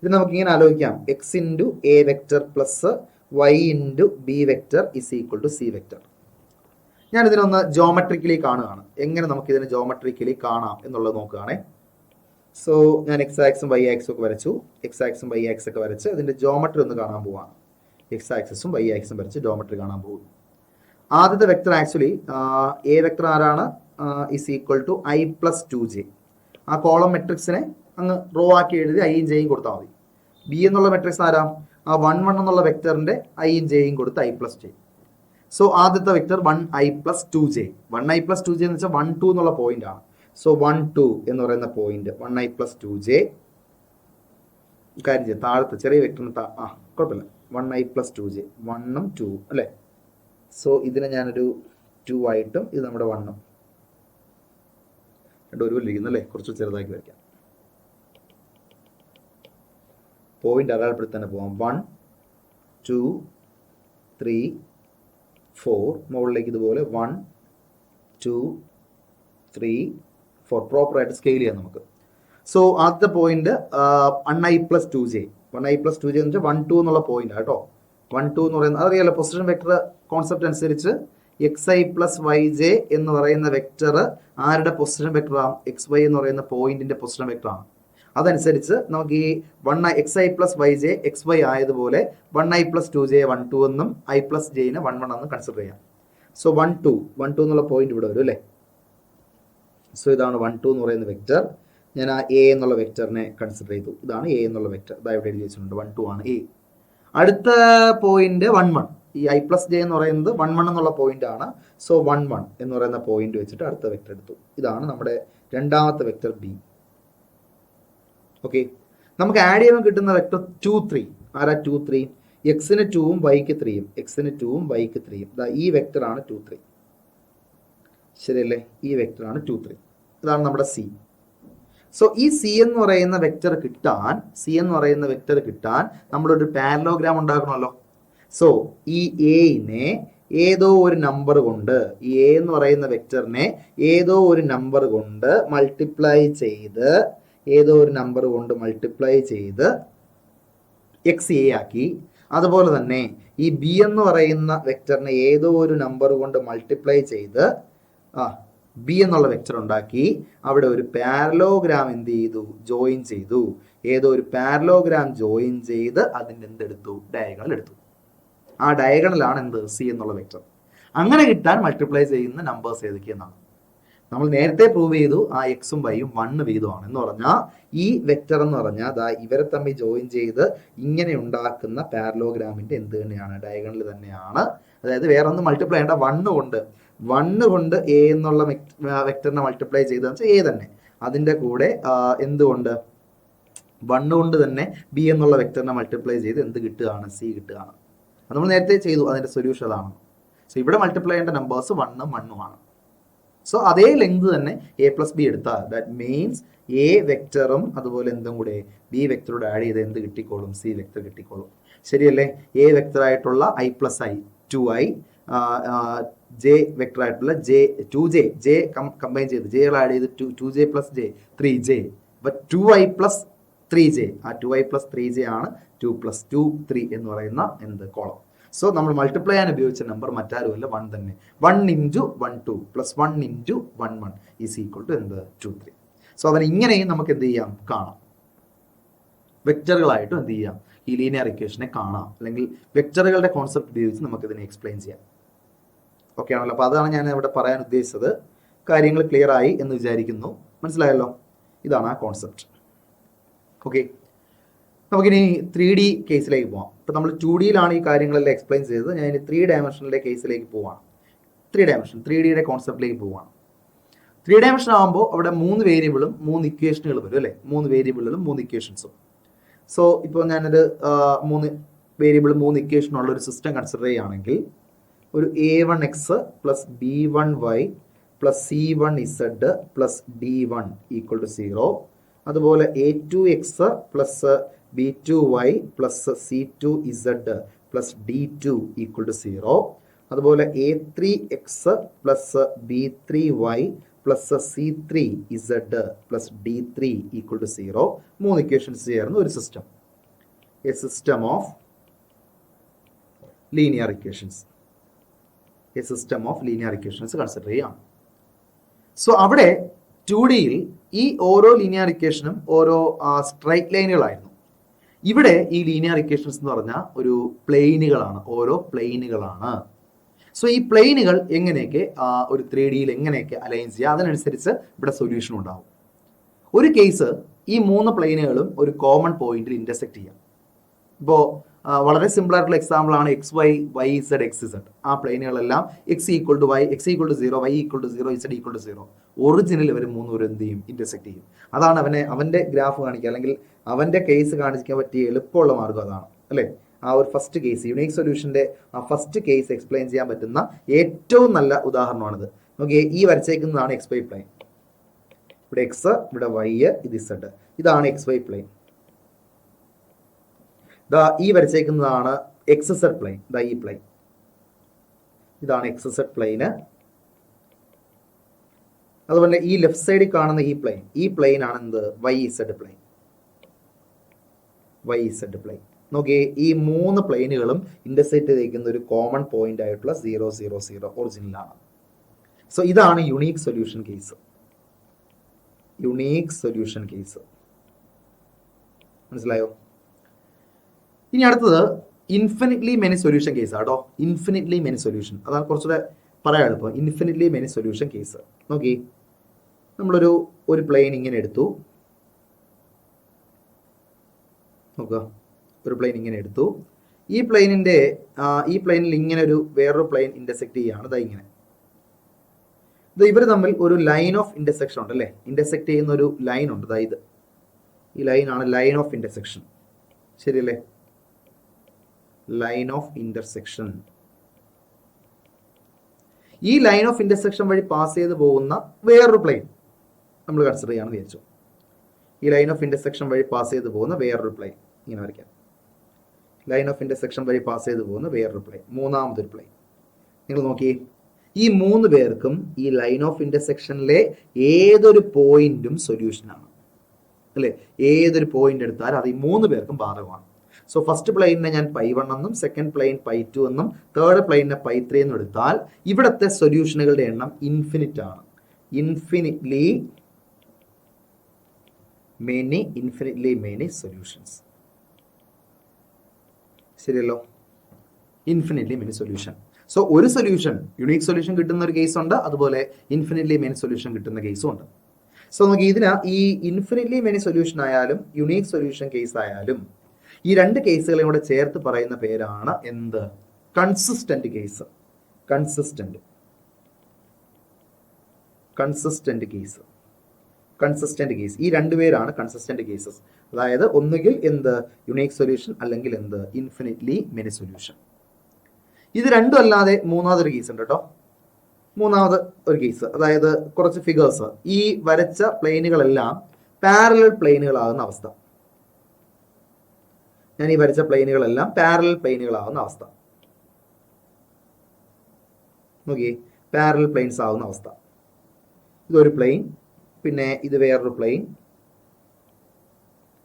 ഇത് നമുക്ക് ഇങ്ങനെ ആലോചിക്കാം, x into a vector plus y into b vector is equal to C vector. ഞാനിതിനൊന്ന് ജോമെട്രിക്കലി കാണുകയാണ്. എങ്ങനെ നമുക്കിതിനെ ജോമെട്രിക്കലി കാണാം എന്നുള്ളത് നോക്കുകയാണേ. സോ ഞാൻ എക്സ് ആക്സും വൈ ആക്സും ഒക്കെ വരച്ചു. എക്സ് ആക്സും വൈ ആക്സും ഒക്കെ വരച്ച് ഇതിൻ്റെ ജോമെട്രി ഒന്ന് കാണാൻ പോവാണ്. എക്സ് ആക്സസും വൈ ആക്സും വരച്ച് ജോമെട്രി കാണാൻ പോകും. ആദ്യത്തെ വെക്ടർ ആക്ച്വലി എ വെക്ടർ ആരാണ്? Is equal to i plus 2j. ആ കോളം മെട്രിക്സിനെ അങ്ങ് റോ ആക്കി എഴുതി ഐയും ജെയും കൊടുത്താൽ മതി. ബി എന്നുള്ള മെട്രിക്സ് ആരാ? ആ 1 1 എന്നുള്ള വെക്ടറിന്റെ ഐയും ജെയും കൊടുത്ത് ഐ പ്ലസ് ജെ. സോ ആദ്യത്തെ vector 1i plus 2j. 1i plus 2j എന്ന് വെച്ചാൽ 1 2 എന്നുള്ള പോയിന്റ് ആണ്. സോ 1 2 എന്ന് പറയുന്ന പോയിന്റ് 1i പ്ലസ് 2j. കാര്യം ചെയ്യാം, താഴത്തെ ചെറിയ വെക്ടറിന് കുഴപ്പമില്ല. 1i പ്ലസ് 2j 1ഉം 2ഉം അല്ലേ? സോ ഇതിനെ ഞാനൊരു 2 ആയിട്ടും ഇത് നമ്മുടെ 1ഉം രണ്ടും ഒരുപോലെ ഇരിക്കുന്നു അല്ലേ? കുറച്ച് ചെറുതാക്കി വയ്ക്കാം. പോയിന്റ് അടയാളപ്പെടുത്തി തന്നെ പോവാം. 1 2 3 4 മുകളിലേക്ക് ഇതുപോലെ 1 2 3 4 പ്രോപ്പറായിട്ട് സ്കെയിൽ ചെയ്യാം നമുക്ക്. സോ ആദ്യത്തെ point 1i plus 2j. 1i plus 2j എന്ന് വെച്ചാൽ 1 2 എന്നുള്ള പോയിന്റ് കേട്ടോ. 1 2 എന്ന് പറയുന്നത് അതറിയാലോ, പൊസിഷൻ വെക്ടർ കോൺസെപ്റ്റ് അനുസരിച്ച് xi പ്ലസ് വൈ ജെ എന്ന് പറയുന്ന വെക്ടർ ആരുടെ പൊസിഷൻ വെക്ടറാണ്? എക്സ് വൈ എന്ന് പറയുന്ന പോയിന്റിന്റെ പൊസിഷൻ വെക്ടറാണ്. അതനുസരിച്ച് നമുക്ക് ഈ xi plus y j x y ആയതുപോലെ 1i പ്ലസ് 2j 1 2 എന്നും i പ്ലസ് ജെയിനെ 1 1 എന്നും കൺസിഡർ ചെയ്യാം. സോ 1 2 എന്നുള്ള പോയിന്റ് ഇവിടെ വരും അല്ലേ? സോ ഇതാണ് 1 2 എന്ന് പറയുന്ന വെക്ടർ. ഞാൻ ആ എ എന്നുള്ള വെക്ടറിനെ കൺസിഡർ ചെയ്തു. ഇതാണ് എ എന്നുള്ള വെക്ടർ. ഇതാ ഇവിടെ എഴുതി വെച്ചിട്ടുണ്ട്. 1 2 ആണ് എ. അടുത്ത പോയിന്റ് 1 1. ഈ ഐ പ്ലസ് ജെ എന്ന് പറയുന്നത് 1 1 എന്നുള്ള പോയിന്റ് ആണ്. സോ 1 1 എന്ന് പറയുന്ന പോയിന്റ് വെച്ചിട്ട് അടുത്ത വെക്ടർ എടുത്തു. ഇതാണ് നമ്മുടെ രണ്ടാമത്തെ വെക്ടർ ബി. ഓക്കെ, നമുക്ക് ആഡ് ചെയ്യുമ്പോൾ കിട്ടുന്ന വെക്ടർ 2 3. ആരാ 2 3? എക്സിന് 2ഉം വൈക്ക് 3ഉം. എക്സിന് 2ഉം വൈക്ക് 3ഉം. ഈ വെക്ടറാണ് 2 3. ശരിയല്ലേ? ഈ വെക്ടറാണ് 2 3. ഇതാണ് നമ്മുടെ സി. സോ ഈ സി എന്ന് പറയുന്ന വെക്ടർ കിട്ടാൻ നമ്മളൊരു പാരലോഗ്രാം ഉണ്ടാക്കണമല്ലോ. സോ ഈ എനെ ഏതോ ഒരു നമ്പർ കൊണ്ട്, ഈ എ എന്ന് പറയുന്ന വെക്ടറിനെ ഏതോ ഒരു നമ്പർ കൊണ്ട് മൾട്ടിപ്ലൈ ചെയ്ത് എക്സ് എ ആക്കി. അതുപോലെ തന്നെ ഈ ബി എന്ന് പറയുന്ന വെക്ടറിനെ ഏതോ ഒരു നമ്പർ കൊണ്ട് മൾട്ടിപ്ലൈ ചെയ്ത് ബി എന്നുള്ള വെക്ടർ ഉണ്ടാക്കി. അവിടെ ഒരു പാരലോഗ്രാം എന്ത് ചെയ്തു? ജോയിൻ ചെയ്തു. ഏതോ ഒരു പാരലോഗ്രാം ജോയിൻ ചെയ്ത് അതിൻ്റെ എന്തെടുത്തു? ഡയഗണൽ എടുത്തു. ആ ഡയഗണലാണ് എന്ത്? സി എന്നുള്ള വെക്ടർ. അങ്ങനെ കിട്ടാൻ മൾട്ടിപ്ലൈ ചെയ്യുന്ന നമ്പേഴ്സ് ഏതൊക്കെയെന്നാണ് നമ്മൾ നേരത്തെ പ്രൂവ് ചെയ്തു. ആ എക്സും വൈയും 1 വീതമാണ് എന്ന് പറഞ്ഞാൽ ഈ വെക്ടർ എന്ന് പറഞ്ഞാൽ ഇവരെ തമ്മിൽ ജോയിൻ ചെയ്ത് ഇങ്ങനെ ഉണ്ടാക്കുന്ന പാരലോഗ്രാമിന്റെ എന്ത് തന്നെയാണ്? ഡയഗണൽ തന്നെയാണ്. അതായത് വേറെ ഒന്നും മൾട്ടിപ്ലൈ ചെയ്യേണ്ട. 1 കൊണ്ട് എ എന്നുള്ള വെക്ടറിനെ മൾട്ടിപ്ലൈ ചെയ്തതെന്ന് വെച്ചാൽ എ തന്നെ. അതിൻ്റെ കൂടെ എന്തുകൊണ്ട് 1 കൊണ്ട് തന്നെ ബി എന്നുള്ള വെക്ടറിനെ മൾട്ടിപ്ലൈ ചെയ്ത് എന്ത് കിട്ടുകയാണ്? സി കിട്ടുകയാണ്. അത് നമ്മൾ നേരത്തെ ചെയ്തു. അതിൻ്റെ സൊല്യൂഷൻ അതാണ്. സോ ഇവിടെ മൾട്ടിപ്ലൈ ചെയ്യേണ്ട നമ്പേഴ്സ് 1ഉം 1ഉം ആണ്. സോ അതേ ലെങ്ത് തന്നെ എ പ്ലസ് ബി എടുത്താൽ ദാറ്റ് മീൻസ് എ വെക്ടറും അതുപോലെ എന്തും കൂടെ ബി വെക്ടറോട് ആഡ് ചെയ്ത് എന്ത് കിട്ടിക്കോളും? സി വെക്ടർ കിട്ടിക്കോളും. ശരിയല്ലേ? എ വെക്ടർ ആയിട്ടുള്ള i plus i 2i, j vector ആയിട്ടുള്ള ജെ കമ്പൈൻ ചെയ്ത് ജെ ആഡ് ചെയ്ത് 2j പ്ലസ് ജെ 3j. അപ്പൊ 2i പ്ലസ് 3j. ആ 2i പ്ലസ് 3j ആണ് 2 പ്ലസ് 2 3 എന്ന് പറയുന്ന എന്ത് കോളം. സോ നമ്മൾ മൾട്ടിപ്ലൈ ചെയ്യാൻ ഉപയോഗിച്ച നമ്പർ മറ്റാരുമല്ല 1 തന്നെ. 1 × 1 2 പ്ലസ് 1 × 1 1 ഈസ് ഈക്വൽ ടു എന്ത്? 2 3. സോ അതിന് ഇങ്ങനെയും നമുക്ക് എന്ത് ചെയ്യാം? കാണാം. വെക്ടറുകളായിട്ടും എന്ത് ചെയ്യാം? ഈ ലീനിയർ ഇക്വേഷനെ കാണാം. അല്ലെങ്കിൽ വെക്ടറുകളുടെ കോൺസെപ്റ്റ് ഉപയോഗിച്ച് നമുക്ക് ഇതിനെ എക്സ്പ്ലെയിൻ ചെയ്യാം. ഓക്കെ ആണല്ലോ? അപ്പോൾ അതാണ് ഞാൻ ഇവിടെ പറയാൻ ഉദ്ദേശിച്ചത്. കാര്യങ്ങൾ ക്ലിയർ ആയി എന്ന് വിചാരിക്കുന്നു. മനസ്സിലായല്ലോ? ഇതാണ് ആ കോൺസെപ്റ്റ്. ഓക്കെ, നമുക്കിനി 3D കേസിലേക്ക് പോകാം. ഇപ്പം നമ്മൾ 2Dയിലാണ് ഈ കാര്യങ്ങളെല്ലാം എക്സ്പ്ലെയിൻ ചെയ്തത്. ഞാൻ ഇനി 3 ഡയമെൻഷനിലെ കേസിലേക്ക് പോവാണ്. 3Dയുടെ കോൺസെപ്റ്റിലേക്ക് പോവാണ്. 3 ഡയമെൻഷൻ ആകുമ്പോൾ അവിടെ 3 വേരിയബിളും 3 ഇക്വേഷനുകളും വരും അല്ലേ? 3 വേരിയബിളും 3 ഇക്വേഷൻസും. സോ ഇപ്പോൾ ഞാനൊരു 3 വേരിയബിളും 3 ഇക്വേഷനുള്ള ഒരു സിസ്റ്റം കൺസിഡർ ചെയ്യുകയാണെങ്കിൽ ഒരു a1x plus b1y plus c1z plus d1 equal to 0. അതുപോലെ a2x plus b2y plus c2z plus d2 equal to 0. അതുപോലെ a3x plus b3y plus c3z plus d3 equal to 0. 3 equations ചേർന്ന ഒരു system. A system of linear equations. A system of linear equations consider ചെയ്യുകയാണ്. So അവിടെ 2Dയിൽ ഈ ഓരോ linear ഇക്വേഷനും ഓരോ സ്ട്രൈറ്റ് ലൈനുകളായിരുന്നു. ഇവിടെ ഈ ലീനിയർ ഇക്വേഷൻസ് എന്ന് പറഞ്ഞാൽ ഒരു പ്ലെയിനുകളാണ്, ഓരോ പ്ലെയിനുകളാണ്. സോ ഈ പ്ലെയിനുകൾ എങ്ങനെയൊക്കെ ഒരു 3Dയിൽ എങ്ങനെയൊക്കെ അലൈൻ ചെയ്യുക, അതിനനുസരിച്ച് ഇവിടെ സൊല്യൂഷൻ ഉണ്ടാവും. ഒരു കേസ് ഈ 3 പ്ലെയിനുകളും ഒരു കോമൺ പോയിന്റിൽ ഇന്റർസെക്ട് ചെയ്യാം. ഇപ്പോൾ വളരെ സിമ്പിൾ ആയിട്ടുള്ള എക്സാമ്പിൾ ആണ് x y, y z, x z. ആ പ്ലെയിനുകളെല്ലാം x equal to y, x equal to 0, y equal to 0, z equal to 0. Original ഇവർ 3 എന്ത് ചെയ്യും? ഇന്റർസെക്ട് ചെയ്യും. അതാണ് അവന്റെ ഗ്രാഫ് കാണിക്കുക, അല്ലെങ്കിൽ അവന്റെ കേസ് കാണിക്കാൻ പറ്റിയ എളുപ്പമുള്ള മാർഗം അതാണ്, അല്ലേ? ആ ഒരു ഫസ്റ്റ് കേസ്, യുണീക് സൊല്യൂഷന്റെ ആ ഫസ്റ്റ് കേസ് എക്സ്പ്ലെയിൻ ചെയ്യാൻ പറ്റുന്ന ഏറ്റവും നല്ല ഉദാഹരണമാണിത്. നോക്കിയേ, ഈ വരച്ചേക്കുന്നതാണ് എക്സ് വൈ പ്ലെയിൻ. ഇവിടെ എക്സ്, ഇവിടെ വൈ, ഇത് ഇസഡ്. ഇതാണ് എക്സ് വൈ പ്ലെയിൻ. ഈ വരച്ചേക്കുന്നതാണ് എക്സ് സെഡ് പ്ലെയിൻ. ഈ പ്ലെയിൻ ഇതാണ് എക്സ് സെഡ് പ്ലെയിന്. അതുപോലെ ഈ ലെഫ്റ്റ് സൈഡിൽ കാണുന്ന ഈ പ്ലെയിൻ ആണ് എന്ത്? Y z plane. Y z plane. നോക്കിയേ, ഈ 3 പ്ലെയിനുകളും ഇന്റർസെക്ട് ചെയ്തിരിക്കുന്ന ഒരു കോമൺ പോയിന്റ് ആയിട്ടുള്ള 0, 0, 0 ഒറിജിനലാണ്. സോ ഇതാണ് unique solution case. Unique solution case മനസ്സിലായോ? ഇനി അടുത്തത് ഇൻഫിനിറ്റ്ലി മെനി സൊല്യൂഷൻ കേസ് ആട്ടോ. ഇൻഫിനിറ്റ്ലി മെനി സൊല്യൂഷൻ, അതാണ് കുറച്ചുകൂടെ പറയാൻ എളുപ്പം. Infinitely many solution case. നോക്കി, നമ്മളൊരു പ്ലെയിൻ ഇങ്ങനെ എടുത്തു. നോക്കുക, ഒരു പ്ലെയിൻ ഇങ്ങനെ എടുത്തു. ഈ പ്ലെയിനിൽ ഇങ്ങനെ വേറൊരു പ്ലെയിൻ ഇന്റർസെക്ട് ചെയ്യുകയാണ്. ഇങ്ങനെ ഇവർ തമ്മിൽ ഒരു ലൈൻ ഓഫ് ഇന്റർസെക്ഷൻ ഉണ്ട്, അല്ലേ? ഇന്റർസെക്ട് ചെയ്യുന്ന ഒരു ലൈൻ ഉണ്ട്. ഈ ലൈനാണ് ലൈൻ ഓഫ് ഇന്റർസെക്ഷൻ. ശരിയല്ലേ? Line of intersection. ഈ ലൈൻ ഓഫ് ഇന്റർസെക്ഷൻ വഴി പാസ് ചെയ്ത് പോകുന്ന വേറൊരു പ്ലെയിൻ നമ്മൾ കൺസിഡർ ചെയ്യാമെന്ന് വിചാരിച്ചു. ഈ ലൈൻ ഓഫ് ഇന്റർസെക്ഷൻ വഴി പാസ് ചെയ്ത് പോകുന്ന വേറൊരു പ്ലെയിൻ ഇങ്ങനെ വരയ്ക്കാം. ലൈൻ ഓഫ് ഇന്റർസെക്ഷൻ വഴി പാസ് ചെയ്ത് പോകുന്ന വേറൊരു പ്ലെയിൻ, മൂന്നാമതൊരു പ്ലെയിൻ. നിങ്ങൾ നോക്കിയേ, ഈ 3 പേർക്കും ഈ ലൈൻ ഓഫ് ഇന്റർസെക്ഷനിലെ ഏതൊരു പോയിന്റും സൊല്യൂഷനാണ്, അല്ലേ? ഏതൊരു പോയിന്റ് എടുത്താൽ അത് ഈ 3 പേർക്കും ബാധകമാണ്. സോ ഫസ്റ്റ് പ്ലെയിനിനെ ഞാൻ π1 എന്നും, സെക്കൻഡ് പ്ലെയിൻ π2 എന്നും, തേർഡ് പ്ലെയിനിനെ π3 എന്നും എടുത്താൽ ഇവിടുത്തെ സൊല്യൂഷനുകളുടെ എണ്ണം ഇൻഫിനിറ്റ് ആണ്. Infinitely many solutions. ശരിയല്ലോ? Infinitely many solution. സോ ഒരു സൊല്യൂഷൻ, യുണീക് സൊല്യൂഷൻ കിട്ടുന്ന ഒരു കേസ് ഉണ്ട്, അതുപോലെ ഇൻഫിനിറ്റ്ലി മെനി സൊല്യൂഷൻ കിട്ടുന്ന കേസും ഉണ്ട്. സോ നമുക്ക് ഈ ഇൻഫിനിറ്റ്ലി മെനി സൊല്യൂഷൻ ആയാലും യുണീക് സൊല്യൂഷൻ കേസ് ആയാലും ഈ 2 കേസുകളെയും കൂടെ ചേർത്ത് പറയുന്ന പേരാണ് എന്ത്? Consistent case. Consistent case. ഈ 2 പേരാണ് കൺസിസ്റ്റന്റ് കേസസ്. അതായത് ഒന്നുകിൽ എന്ത്? യുണീക് സൊല്യൂഷൻ, അല്ലെങ്കിൽ എന്ത്? Infinitely many solution. ഇത് രണ്ടും അല്ലാതെ മൂന്നാമതൊരു കേസ് ഉണ്ട് കേട്ടോ. മൂന്നാമത് ഒരു കേസ്, അതായത് കുറച്ച് ഫിഗേഴ്സ്, ഈ വരച്ച പ്ലെയിനുകളെല്ലാം പാരലൽ പ്ലെയിനുകളാകുന്ന അവസ്ഥ. ഞാൻ ഈ വരച്ച പ്ലെയിനുകളെല്ലാം പാരലൽ പ്ലെയിനുകളാവുന്ന അവസ്ഥ. നോക്കിയേ, പാരലൽ പ്ലെയിൻസ് ആവുന്ന അവസ്ഥ. ഇതൊരു പ്ലെയിൻ, പിന്നെ ഇത് വേറൊരു പ്ലെയിൻ.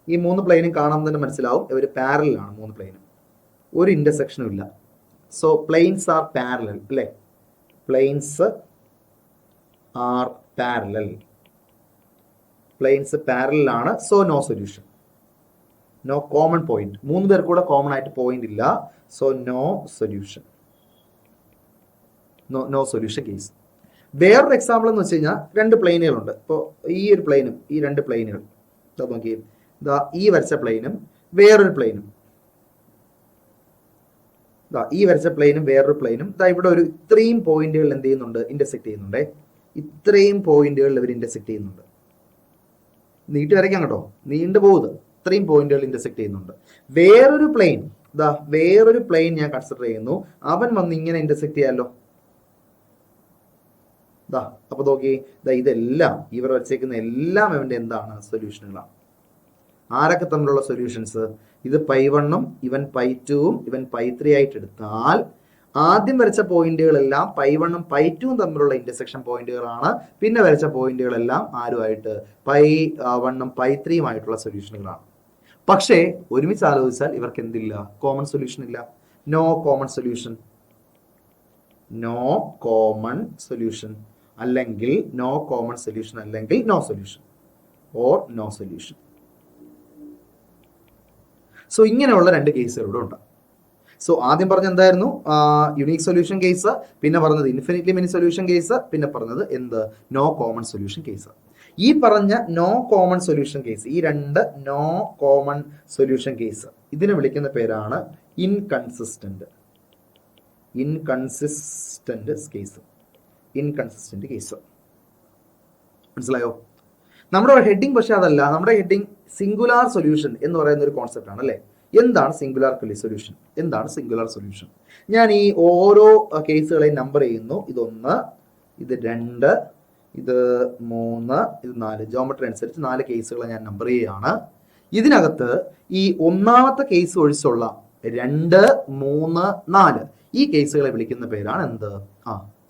ഈ 3 പ്ലെയിനും കാണാൻ തന്നെ മനസ്സിലാവും ഇവർ പാരലലാണ്. 3 പ്ലെയിനും ഒരു ഇന്റർസെക്ഷനും ഇല്ല. സോ പ്ലെയിൻസ് ആർ പാരലൽ, അല്ലേ? Planes are parallel. Planes parallel ആണ്. So no solution, no common point. 3 പേർക്ക് കൂടെ കോമൺ ആയിട്ട് പോയിന്റ് ഇല്ല. So no solution, no solution case. വേറൊരു എക്സാമ്പിൾ എന്ന് വെച്ച് കഴിഞ്ഞാൽ 2 പ്ലെയിനുകളുണ്ട്. ഇപ്പോൾ ഈ ഒരു പ്ലെയിനും ഈ 2 പ്ലെയിനുകൾ നോക്കി, ഈ വരച്ച പ്ലെയിനും വേറൊരു പ്ലെയിനും, ഈ വരച്ച പ്ലെയിനും വേറൊരു പ്ലെയിനും ഇവിടെ ഇത്രയും പോയിന്റുകൾ എന്ത് ചെയ്യുന്നുണ്ട്? ഇന്റർസെക്ട് ചെയ്യുന്നുണ്ട്. ഇത്രയും പോയിന്റുകൾ ഇവർ ഇന്റർസെക്ട് ചെയ്യുന്നുണ്ട്. നീട്ടി വരയ്ക്കാം കേട്ടോ, നീണ്ടു പോകുന്നത്. ഇത്രയും പോയിന്റുകൾ ഇന്റർസെക്ട് ചെയ്യുന്നുണ്ട്. വേറൊരു പ്ലെയിൻ ഞാൻ കൺസിഡർ ചെയ്യുന്നു. അവൻ വന്ന് ഇങ്ങനെ ഇന്റർസെക്ട് ചെയ്യാമല്ലോ. അപ്പൊ നോക്കി, ഇതെല്ലാം ഇവർ വരച്ചേക്കുന്ന എല്ലാം അവന്റെ എന്താണ്? സൊല്യൂഷനുകളാണ്. ആരൊക്കെ തമ്മിലുള്ള സൊല്യൂഷൻസ്? ഇത് π1ഉം ഇവൻ π2ഉം ഇവൻ π3 ആയിട്ട് എടുത്താൽ ആദ്യം വരച്ച പോയിന്റുകളെല്ലാം π1ഉം π2ഉം തമ്മിലുള്ള ഇന്റർസെക്ഷൻ പോയിന്റുകളാണ്. പിന്നെ വരച്ച പോയിന്റുകളെല്ലാം ആരുമായിട്ട്? π1ഉം π3ഉം ആയിട്ടുള്ള സൊല്യൂഷനുകളാണ്. പക്ഷേ ഒരുമിച്ച് ആലോചിച്ചാൽ ഇവർക്ക് എന്തില്ല? കോമൺ സൊല്യൂഷൻ ഇല്ല. No common solution. No common solution, അല്ലെങ്കിൽ നോ കോമൺ സൊല്യൂഷൻ, അല്ലെങ്കിൽ no solution or no solution. So ഇങ്ങനെയുള്ള രണ്ട് കേസുകൾ ഇവിടെ ഉണ്ട്. സോ ആദ്യം പറഞ്ഞ എന്തായിരുന്നു? യുണീക് സൊല്യൂഷൻ കേസ്, പിന്നെ പറഞ്ഞത് ഇൻഫിനിറ്റ്ലി മെനി സൊല്യൂഷൻ കേസ്, പിന്നെ പറഞ്ഞത് എന്ത്? No common solution case. ഈ പറഞ്ഞ നോ കോമൺ സൊല്യൂഷൻ കേസ്, ഈ രണ്ട് നോ കോമൺ സൊല്യൂഷൻ കേസ്, ഇതിനെ വിളിക്കുന്ന പേരാണ് inconsistent. Inconsistent case. Inconsistent case. മനസ്സിലായോ? നമ്മുടെ ഹെഡിങ് പക്ഷെ അതല്ല. നമ്മുടെ ഹെഡിങ് സിംഗുലാർ സൊല്യൂഷൻ എന്ന് പറയുന്ന ഒരു കോൺസെപ്റ്റ് ആണ് അല്ലേ? എന്താണ് സിംഗുലാർ സൊല്യൂഷൻ? എന്താണ് സിംഗുലാർ സൊല്യൂഷൻ? ഞാൻ ഈ ഓരോ കേസുകളെയും നമ്പർ ചെയ്യുന്നു. ഇതൊന്ന്, ഇത് രണ്ട്, ഇത് മൂന്ന്, ഇത് നാല്. ജോമെട്രി അനുസരിച്ച് 4 കേസുകളെ ഞാൻ നമ്പർ ചെയ്യുകയാണ്. ഇതിനകത്ത് ഈ ഒന്നാമത്തെ കേസ് ഒഴിച്ചുള്ള 2, 3, 4 ഈ കേസുകളെ വിളിക്കുന്ന പേരാണ് എന്ത്?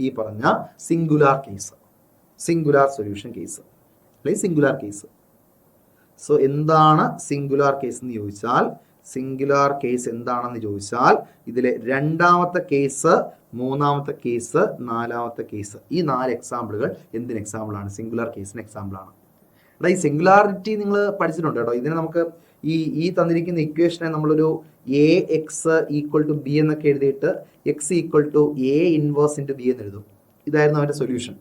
ഈ പറഞ്ഞ singular case, singular solution case, അല്ലെങ്കിൽ സിംഗുലാർ കേസ്. സോ എന്താണ് സിംഗുലാർ കേസ് എന്ന് ചോദിച്ചാൽ, സിംഗുലാർ കേസ് എന്താണെന്ന് ചോദിച്ചാൽ, ഇതിലെ രണ്ടാമത്തെ കേസ്, മൂന്നാമത്തെ കേസ്, നാലാമത്തെ കേസ്, ഈ 4 എക്സാമ്പിളുകൾ എന്തിന് എക്സാമ്പിളാണ്? സിംഗുലാർ കേസിന് എക്സാമ്പിളാണ്. എടാ ഈ സിംഗുലാരിറ്റി നിങ്ങൾ പഠിച്ചിട്ടുണ്ട് കേട്ടോ. ഇതിനെ നമുക്ക് ഈ തന്നിരിക്കുന്ന ഇക്വേഷനെ നമ്മളൊരു A x equal to B എന്നൊക്കെ എഴുതിയിട്ട് x equal to A inverse into B എന്ന് എഴുതും. ഇതായിരുന്നു അവരുടെ സൊല്യൂഷൻ.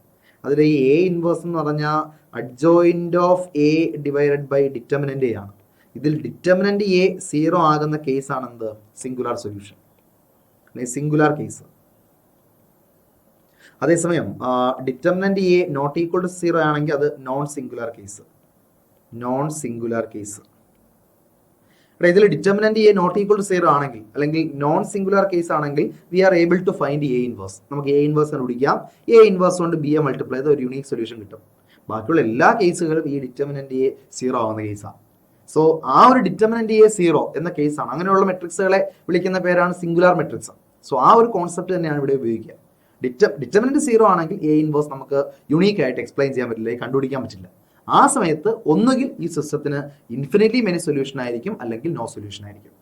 അതിൽ ഈ എ ഇൻവേഴ്സ് എന്ന് പറഞ്ഞാൽ adjoint of A divided by determinant A ആണ്. ഇതിൽ ഡിറ്റർമിനന്റ് എ 0 ആകുന്ന കേസാണ് എന്ത്? Singular solution, singular case. അതേസമയം determinant A not equal to 0 ആണെങ്കിൽ അത് non singular case. Non singular case. ഇതിൽ determinant A not equal to 0 ആണെങ്കിൽ, അല്ലെങ്കിൽ നോൺ സിംഗുലാർ കേസ് ആണെങ്കിൽ, we are able to find A inverse. നമുക്ക് എ ഇൻവേഴ്സ് കണ്ടുപിടിക്കാം. A inverse കൊണ്ട് ബി എ മൾട്ടിപ്ലൈ ചെയ്ത് ഒരു യൂണീക് സൊല്യൂഷൻ കിട്ടും. ബാക്കിയുള്ള എല്ലാ കേസുകളും ഈ ഡിറ്റർമിനന്റ് എ 0 ആവുന്ന കേസാണ്. സോ ആ ഒരു ഡിറ്റർമിനന്റ് എ 0 എന്ന കേസാണ്. അങ്ങനെയുള്ള മെട്രിക്സുകളെ വിളിക്കുന്ന പേരാണ് സിംഗുലാർ മെട്രിക്സ്. സോ ആ ഒരു കോൺസെപ്റ്റ് തന്നെയാണ് ഇവിടെ ഉപയോഗിക്കുക. ഡിറ്റർമിനന്റ് 0 ആണെങ്കിൽ എ ഇൻവേഴ്സ് നമുക്ക് യുണീക്ക് ആയിട്ട് എക്സ്പ്ലെയിൻ ചെയ്യാൻ പറ്റില്ല, കണ്ടുപിടിക്കാൻ പറ്റില്ല. ആ സമയത്ത് ഒന്നുകിൽ ഈ സിസ്റ്റത്തിന് ഇൻഫിനിറ്റ്ലി മെനി സൊല്യൂഷൻ ആയിരിക്കും, അല്ലെങ്കിൽ നോ സൊല്യൂഷൻ ആയിരിക്കും.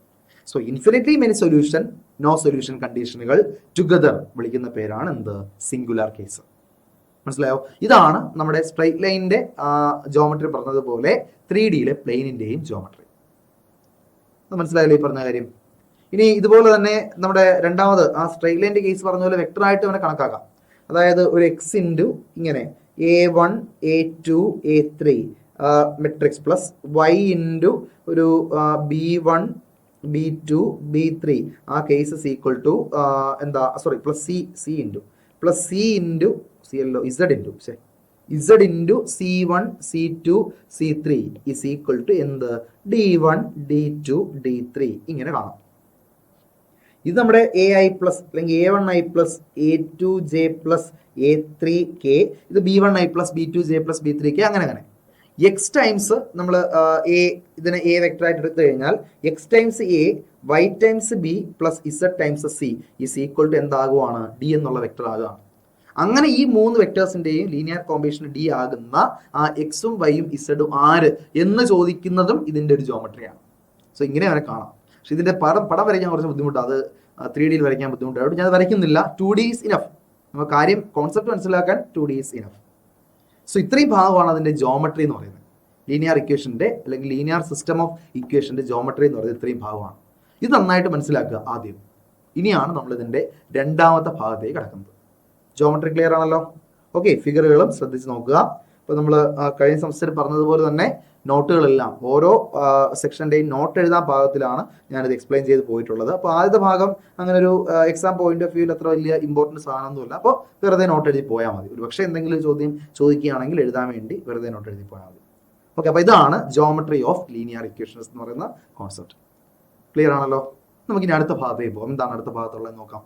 So infinitely many solution, no solution കണ്ടീഷനുകൾ ടുഗദർ വിളിക്കുന്ന പേരാണ് എന്ത്? Singular case. മനസ്സിലായോ? ഇതാണ് നമ്മുടെ സ്ട്രൈറ്റ് ലൈനിന്റെ ജോമെട്രി പറഞ്ഞതുപോലെ 3Dയിലെ പ്ലെയിനിന്റെയും ജോമെട്രി. മനസ്സിലായല്ലോ ഈ പറഞ്ഞ കാര്യം? ഇനി ഇതുപോലെ തന്നെ നമ്മുടെ രണ്ടാമത് ആ സ്ട്രൈറ്റ് ലൈനിന്റെ കേസ് പറഞ്ഞ പോലെ വെക്ടർ ആയിട്ട് അവനെ കണക്കാക്കാം. അതായത് ഒരു എക്സ് ഇൻറ്റു ഇങ്ങനെ A1, A2, A3 matrix plus y into ഒരു B1, B2, B3 ആ കേസസ് ഈക്വൽ ടു എന്താ plus C into plus C into Z into C1, C2, C3 is equal to എന്ത്? D1, D2, D3 ഇങ്ങനെ കാണാം. ഇത് നമ്മുടെ AI plus അല്ലെങ്കിൽ A1I plus A2J plus A3K, ഇത് B1I plus B2J plus B3K, അങ്ങനെ X times നമ്മൾ ഇതിനെ എ വെക്ടർ ആയിട്ട് എടുത്തു കഴിഞ്ഞാൽ X times A, Y times B plus Z times C is equal to എന്താകുവാണ്? ഡി എന്നുള്ള വെക്ടർ ആകുകയാണ്. അങ്ങനെ ഈ 3 വെക്ടേഴ്സിന്റെയും ലീനിയർ കോമ്പിനേഷൻ ഡി ആകുന്ന ആ എക്സും വൈയും ഇസഡും ആര് എന്ന് ചോദിക്കുന്നതും ഇതിന്റെ ഒരു ജോമെട്രിയാണ്. സോ ഇങ്ങനെ അവനെ കാണാം. പക്ഷെ ഇതിന്റെ പടം വരയ്ക്കാൻ കുറച്ച് ബുദ്ധിമുട്ടാണ്. അത് 3Dയിൽ വരയ്ക്കാൻ ബുദ്ധിമുട്ടാണ്. അതുകൊണ്ട് ഞാൻ വരയ്ക്കുന്നില്ല. 2D is enough. നമുക്ക് കാര്യം കോൺസെപ്റ്റ് മനസ്സിലാക്കാൻ 2D ഈസ് ഇനഫ്. സോ ഇത്രയും ഭാഗമാണ് അതിന്റെ ജോമെട്രി എന്ന് പറയുന്നത്. ലീനിയർ ഇക്വേഷന്റെ അല്ലെങ്കിൽ ലീനിയർ സിസ്റ്റം ഓഫ് ഇക്വേഷന്റെ ജോമെട്രി എന്ന് പറയുന്നത് ഇത്രയും ഭാഗമാണ്. ഇത് നന്നായിട്ട് മനസ്സിലാക്കുക ആദ്യം. ഇനിയാണ് നമ്മൾ ഇതിന്റെ രണ്ടാമത്തെ ഭാഗത്തേക്ക് കടക്കുന്നത്. ജോമെട്രി ക്ലിയർ ആണല്ലോ? ഓക്കെ, ഫിഗറുകളും ശ്രദ്ധിച്ച് നോക്കുക. ഇപ്പോൾ നമ്മൾ കഴിഞ്ഞ സെമസ്റ്ററിൽ പറഞ്ഞതുപോലെ തന്നെ നോട്ടുകളെല്ലാം ഓരോ സെക്ഷൻ്റെയും നോട്ട് എഴുതാൻ പാകത്തിലാണ് ഞാനിത് എക്സ്പ്ലെയിൻ ചെയ്ത് പോയിട്ടുള്ളത്. അപ്പോൾ ആദ്യത്തെ ഭാഗം അങ്ങനെ ഒരു എക്സാം പോയിന്റ് ഓഫ് വ്യൂവിൽ അത്ര വലിയ ഇമ്പോർട്ടൻസ് ആണെന്നൊന്നുമില്ല. അപ്പോൾ വെറുതെ നോട്ട് എഴുതി പോയാൽ മതി. ഒരു പക്ഷേ എന്തെങ്കിലും ചോദ്യം ചോദിക്കുകയാണെങ്കിൽ എഴുതാൻ വേണ്ടി വെറുതെ നോട്ട് എഴുതി പോയാൽ മതി. ഓക്കെ, അപ്പോൾ ഇതാണ് ജോമെട്രി ഓഫ് ലീനിയർ ഇക്വേഷൻസ് എന്ന് പറയുന്ന കോൺസെപ്റ്റ്. ക്ലിയർ ആണല്ലോ? നമുക്കിനി അടുത്ത ഭാഗത്തേക്ക് പോകാം. എന്താണ് അടുത്ത ഭാഗത്തുള്ളത് നോക്കാം.